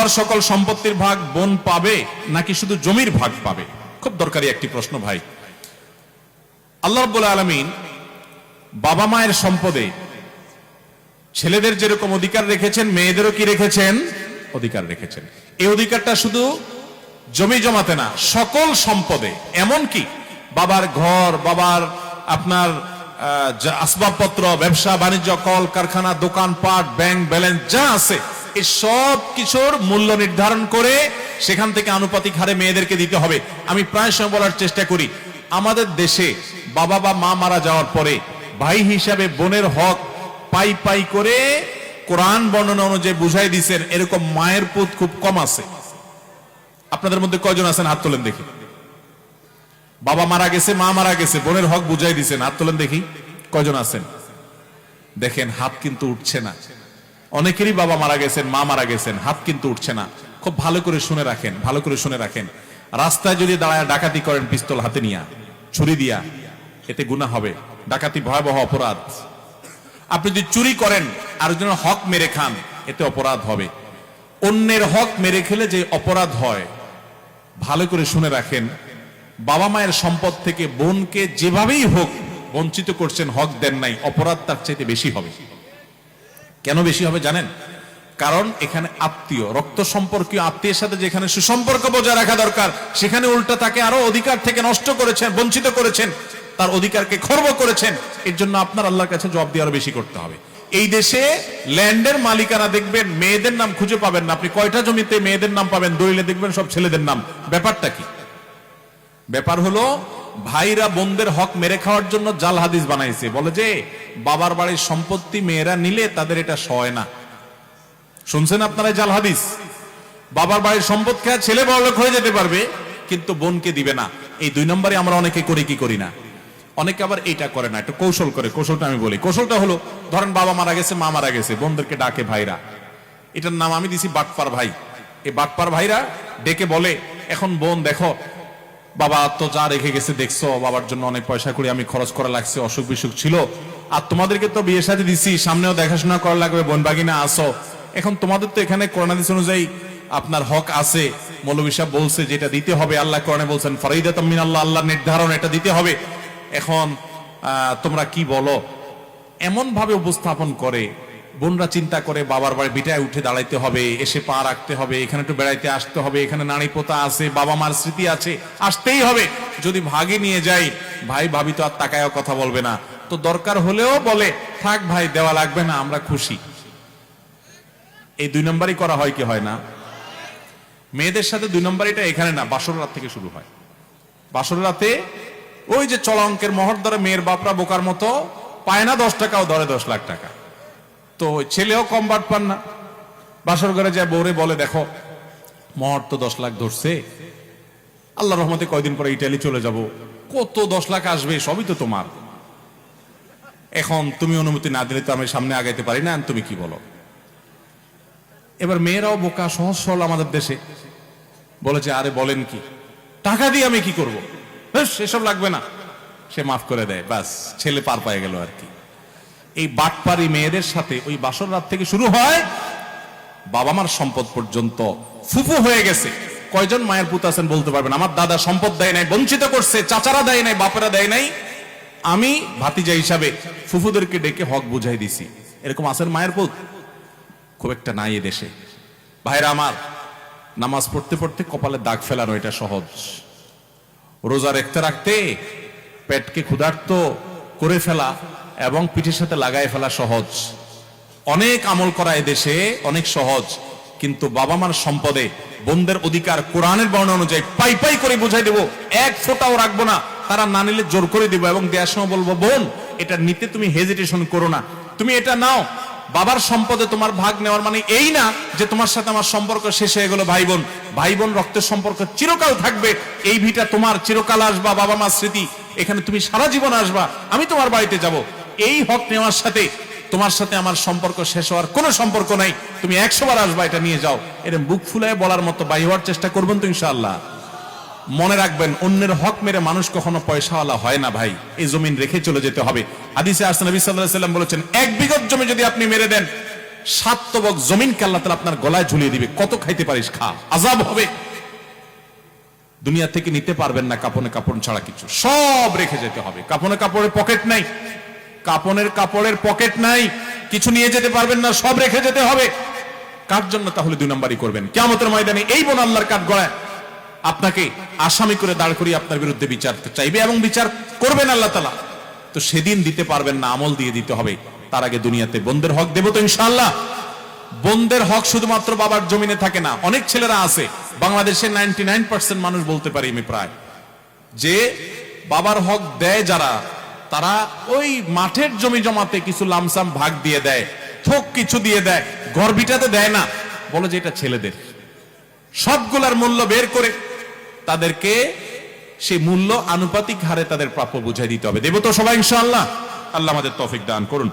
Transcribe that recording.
বাবার সকল সম্পত্তির ভাগ বোন পাবে নাকি শুধু জমির ভাগ পাবে? খুব দরকারি একটি প্রশ্ন ভাই। আল্লাহ রাব্বুল আলামিন বাবা মায়ের সম্পদে ছেলেদের যেরকম অধিকার রেখেছেন, মেয়েদেরও কি রেখেছেন? অধিকার রেখেছেন। এই অধিকারটা শুধু জমি জমাতে না, সকল সম্পদে। এমন কি বাবার ঘর, বাবার আপনার আসবাবপত্র, ব্যবসা বাণিজ্য, কল কারখানা, দোকানপাট, ব্যাংক ব্যালেন্স যা আছে, এই সব কিছুর মূল্য নির্ধারণ করে সেখান থেকে আনুপাতিক হারে মেয়েদেরকে দিতে হবে। আমি প্রায় সময় বলার চেষ্টা করি, আমাদের দেশে বাবা বা মা মারা যাওয়ার পরে ভাই হিসাবে বোনের হক পাই পাই করে কোরআন বর্ণনা অনুযায়ী বুঝাই দিচ্ছেন, এরকম মায়ের পুত খুব কম আছে। আপনাদের মধ্যে কয়জন আছেন হাত তোলেন দেখি? বাবা মারা গেছে, মা মারা গেছে, বোনের হক বুঝাই দিচ্ছেন, হাত তোলেন দেখি কয়জন আছেন? দেখেন হাত কিন্তু উঠছে না। অনেকেরই বাবা মারা গেছেন, মা মারা গেছেন, হাত কিন্তু উঠছে না। খুব ভালো করে শুনে রাখেন, ভালো করে শুনে রাখেন। রাস্তায় যদি দাঁড়ায় ডাকাতি করেন পিস্তল হাতে নিয়া, ছুরি দিয়া, এতে গুনাহ হবে। ডাকাতি ভয়াবহ অপরাধ। আপনি যদি চুরি করেন আর জন্য হক মেরে খান, এতে অপরাধ হবে। অন্যের হক মেরে খেলে যে অপরাধ হয়, ভালো করে শুনে রাখেন। বাবা মায়ের সম্পদ থেকে বোনকে যেভাবেই হোক বঞ্চিত করছেন, হক দেন নাই, অপরাধ তার চাইতে বেশি হবে। কেন বেশি হবে জানেন? কারণ এখানে আত্মীয়, রক্ত সম্পর্কীয় আত্মীয়ের সাথে যেখানে সুসম্পর্ক বজায় রাখা দরকার, সেখানে উল্টা তাকে আরো অধিকার থেকে নষ্ট করেছেন, বঞ্চিত করেছেন, তার অধিকারকে খর্ব করেছেন। এর জন্য আপনার আল্লাহর কাছে জবাব দিয়ে আরো বেশি করতে হবে। এই দেশে ল্যান্ডের মালিকানা দেখবেন মেয়েদের নাম খুঁজে পাবেন না। আপনি কয়টা জমিতে মেয়েদের নাম পাবেন? দলিলে দেখবেন সব ছেলেদের নাম। ব্যাপারটা কি? ব্যাপার হলো ভাইরা বোনদের হক মেরে খাওয়ার জন্য জাল হাদিস বানাইছে। বলে যে বাবার বাড়ির সম্পত্তি মেয়েরা নিলে তাদের এটা সয় না। শুনছেন আপনারা জাল হাদিস? বাবার বাড়ির সম্পদ খেয়ে ছেলে বড়লোক হয়ে যেতে পারবে, কিন্তু বোনকে দিবে না। এই 2 নম্বরে আমরা অনেকে করি কি করি না? অনেকে আবার এইটা করে না, একটু কৌশল করে। কৌশলটা আমি বলি। কৌশলটা হলো, ধরেন বাবা মারা গেছে, মা মারা গেছে, বোনদেরকে ডাকে ভাইরা। এটার নাম আমি দিছি বাটপার ভাই। এই বাটপার ভাইরা ডেকে বলে, এখন বোন দেখো, বাবা তো যা রেখে গেছে দেখছো, বাবার জন্য অনেক পয়সা করে আমি খরচ করা লাগছে, অসুখ বিসুখ ছিল, আর তোমাদেরকে তো বিয়ে শাদী দিছি, সামনেও দেখাশোনা করা লাগবে, বোন বাগিনা আসো। এখন তোমাদের তো এখানে কোরআন হাদিস অনুযায়ী আপনার হক আছে। মৌলভী সাহেব বলছে যেটা দিতে হবে, আল্লাহ কোরআনে বলছেন ফরিদাতাম মিনাল্লাহ, আল্লাহর নির্ধারণ, এটা দিতে হবে। এখন তোমরা কি বলো? এমন ভাবে উপস্থাপন করে, বোনরা চিন্তা করে বাবার বাড়ি বিটায় উঠে দাঁড়াইতে হবে, এসে পা রাখতে হবে, এখানে একটু বেড়াইতে আসতে হবে, এখানে নাড়ি পোতা আছে, বাবা মার স্মৃতি আছে, আসতেই হবে। যদি ভাগে নিয়ে যাই, ভাই ভাবি তো আর তাকায়ও কথা বলবে না, তো দরকার হলেও বলে থাক ভাই, দেওয়া লাগবে না, আমরা খুশি। এই 2 নম্বরই করা হয় কি হয় না? মেয়েদের সাথে 2 নম্বরইটা এখানে না, বাসর রাত থেকে শুরু হয়। বাসর রাতে ওই যে চলা অঙ্কের মোহর ধরে মেয়ের বাপরা বোকার মতো পায় না 10 টাকাও ধরে 10 লাখ টাকা। তো ছেলেও কম বাট পান না। বাসর ঘরে যায় বউরে বলে, দেখো মোহর তো 10 লাখ ধরছে, আল্লাহ রহমতে কয়দিন পরে ইটালি চলে যাব, কত 10 লাখ আসবে, সবই তো তোমার। এখন তুমি অনুমতি না দিলে তো আমি সামনে আগাইতে পারি না, তুমি কি বলো? এবার মেয়েরাও বোকা, সহজ সরল আমাদের দেশে, বলে যে আরে বলেন কি, টাকা দিয়ে আমি কি করব, সেসব লাগবে না। সে মাফ করে দেয়, বাস ছেলে পার পায়ে গেল আর কি। এই বাটপারি মেয়েদের সাথে ওই বাসর রাত থেকে শুরু হয়, বাবা মার সম্পদ পর্যন্ত। ফুফু হয়ে গেছে, কয়জন মায়ের পুত আছেন বলতে পারবেন? আমার দাদা সম্পদ দেয় নাই, বঞ্চিত করছে, চাচারা দেয় নাই, বাপেরা দেয় নাই, আমি ভাতিজা হিসাবে ফুফুদেরকে ডেকে হক বুঝাই দিছি। এরকম আছেন মায়ের পুত? খুব একটা নাই এ দেশে। ভাইরা আমার, নামাজ পড়তে পড়তে কপালে দাগ ফেলানো এটা সহজ। রোজা রাখতে রাখতে পেটকে ক্ষুধার্ত করে ফেলা এবং পিঠের সাথে লাগাই ফেলা সহজ। অনেক আমল করা এ দেশে অনেক সহজ, কিন্তু বাবা মার সম্পদে বোনদের অধিকার কোরআনের বর্ণনা অনুযায়ী পাই পাই করে বুঝাই দেব, এক ফোঁটাও রাখবো না। তারা না নিলে জোর করে দেবো এবং দেওয়ার সময় বলবো, বোন এটা নিতে তুমি হেজিটেশন করো না, তুমি এটা নাও। বাবার সম্পদে তোমার ভাগ নেওয়ার মানে এই না যে তোমার সাথে আমার সম্পর্ক শেষ হয়ে গেল। ভাই বোন, ভাই বোন রক্তের সম্পর্ক চিরকাল থাকবে। এই ভিটা তোমার, চিরকাল আসবা, বাবা মার স্মৃতি, এখানে তুমি সারা জীবন আসবা, আমি তোমার বাড়িতে যাব। এই হক নেওয়ার সাথে তোমার সাথে আমার সম্পর্ক শেষ হওয়ার কোনো সম্পর্ক নাই, তুমি 100 বার আসবা, এটা নিয়ে যাও। এরকম বুক ফুলায় বলার মতো বাই হওয়ার চেষ্টা করবেন তো ইনশাআল্লাহ। মনে রাখবেন, অন্যের হক মেরে মানুষ কখনো পয়সাওয়ালা হয় না ভাই। এই জমিন রেখে চলে যেতে হবে। হাদিসে আসছে নবী সাল্লাল্লাহু আলাইহি ওয়াসাল্লাম বলেছেন, 1 বিঘত জমি যদি আপনি মেরে দেন, 7 তবক জমিনকে আল্লাহ তাআলা আপনার গলায় ঝুলিয়ে দিবে, কত খাইতে পারিস খা, আযাব হবে। দুনিয়া থেকে নিতে পারবেন না কাপনে কাপড় ছাড়া কিছু, সব রেখে যেতে হবে। কাপনে কাপড়ের পকেট নাই, কাপনের কাপড়ের পকেট নাই, কিছু নিয়ে যেতে পারবেন না, সব রেখে যেতে হবে। কার জন্য তাহলে 2 নম্বরই করবেন? কিয়ামতের ময়দানে এই বোন আল্লাহর কাঠ গড়ায় আপনাকে আসামি করে দাঁড় করিয়ে আপনার বিরুদ্ধে বিচার চাইবে এবং বিচার করবেন আল্লাহ তাআলা। তো সেদিন দিতে পারবেন না, আমল দিয়ে দিতে হবে। তার আগে দুনিয়াতে বোনদের হক দেব তো ইনশাআল্লাহ। বোনদের হক শুধুমাত্র বাবার জমিনে থাকে না, অনেক ছেলেরা আছে বাংলাদেশের 99% মানুষ বলতে পারি আমি প্রায়, যে বাবার হক দেয় যারা, তারা ওই মাঠের জমি জমাতে কিছু লামসাম ভাগ দিয়ে দেয়, থোক কিছু দিয়ে দেয়, ঘর ভিটাতে দেয় না, বলে যে এটা ছেলেদের। সবগুলার মূল্য বের করে তাদেরকে সেই মূল্য আনুপাতিক হারে তাদের প্রাপ্য বুঝাই দিতে হবে। দেব তো সবাই ইনশাআল্লাহ। আল্লাহ আমাদের তৌফিক দান করুন।